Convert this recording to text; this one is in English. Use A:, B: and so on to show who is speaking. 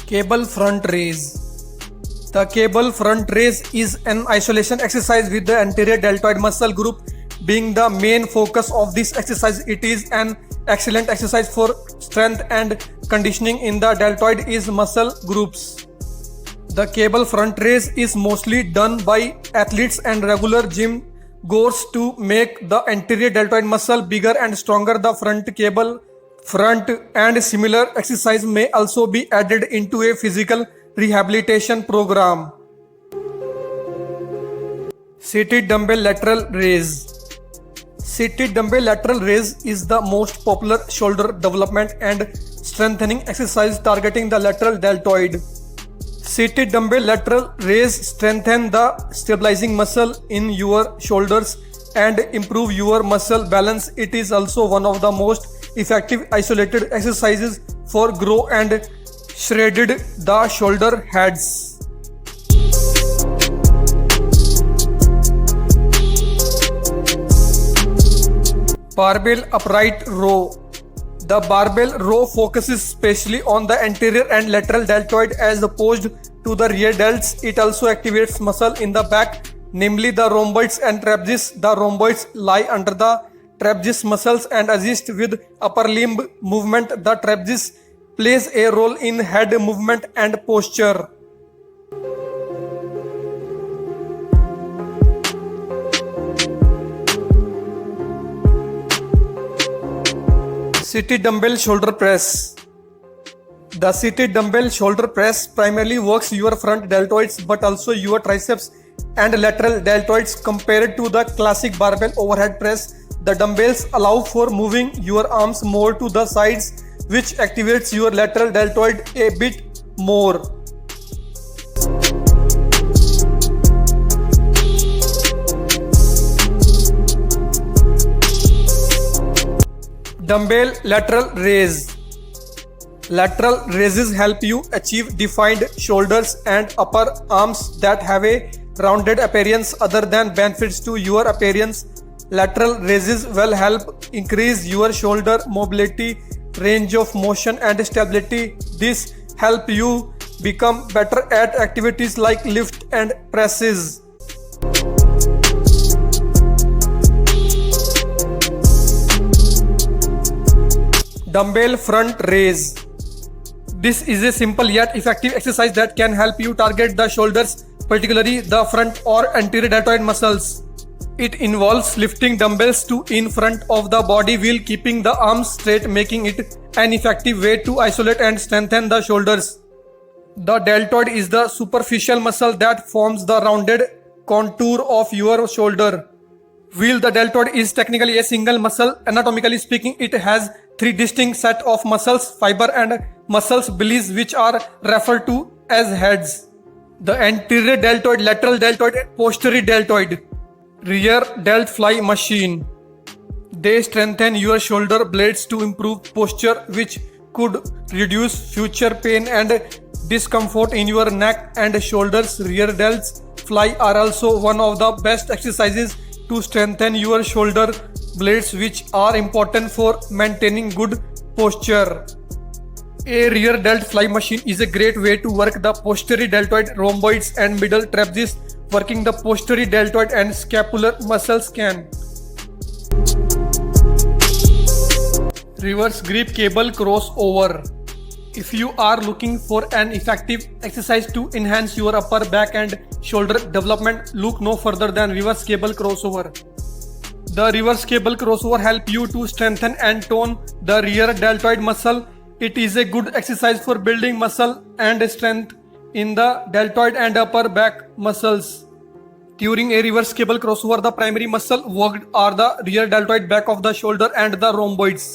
A: Cable front raise. The cable front raise is an isolation exercise with the anterior deltoid muscle group being the main focus of this exercise. It is an excellent exercise for strength and conditioning in the deltoid is muscle groups. The cable front raise is mostly done by athletes and regular gym goers to make the anterior deltoid muscle bigger and stronger. The front and similar exercise may also be added into a physical rehabilitation program. Seated dumbbell lateral raise. Seated dumbbell lateral raise is the most popular shoulder development and strengthening exercise targeting the lateral deltoid. Seated dumbbell lateral raise strengthen the stabilizing muscle in your shoulders and improve your muscle balance. It is also one of the most effective isolated exercises for grow and shredded the shoulder heads. Barbell upright row. The barbell row focuses specially on the anterior and lateral deltoid as opposed to the rear delts. It also activates muscle in the back, namely the rhomboids and trapezius. The rhomboids lie under the trapezius muscles and assist with upper limb movement. The trapezius plays a role in head movement and posture. Seated dumbbell shoulder press. The seated dumbbell shoulder press primarily works your front deltoids but also your triceps and lateral deltoids. Compared to the classic barbell overhead press, the dumbbells allow for moving your arms more to the sides, which activates your lateral deltoid a bit more. Dumbbell lateral raise. Lateral raises help you achieve defined shoulders and upper arms that have a rounded appearance. Other than benefits to your appearance, lateral raises will help increase your shoulder mobility, range of motion and stability. This help you become better at activities like lift and presses. Dumbbell front raise. This is a simple yet effective exercise that can help you target the shoulders, particularly the front or anterior deltoid muscles. It involves lifting dumbbells to in front of the body while keeping the arms straight, making it an effective way to isolate and strengthen the shoulders. The deltoid is the superficial muscle that forms the rounded contour of your shoulder. While the deltoid is technically a single muscle, anatomically speaking, it has three distinct sets of muscles, fiber and muscles bellies, which are referred to as heads. The anterior deltoid, lateral deltoid, and posterior deltoid. Rear delt fly machine. They strengthen your shoulder blades to improve posture, which could reduce future pain and discomfort in your neck and shoulders. Rear delts fly are also one of the best exercises to strengthen your shoulder blades, which are important for maintaining good posture. A rear delt fly machine is a great way to work the posterior deltoid, rhomboids and middle trapezius. Working the posterior deltoid and scapular muscles can. Reverse grip cable crossover. If you are looking for an effective exercise to enhance your upper back and shoulder development, look no further than reverse cable crossover. The reverse cable crossover helps you to strengthen and tone the rear deltoid muscle. It is a good exercise for building muscle and strength in the deltoid and upper back muscles. During a reverse cable crossover, the primary muscle worked are the rear deltoid, back of the shoulder and the rhomboids.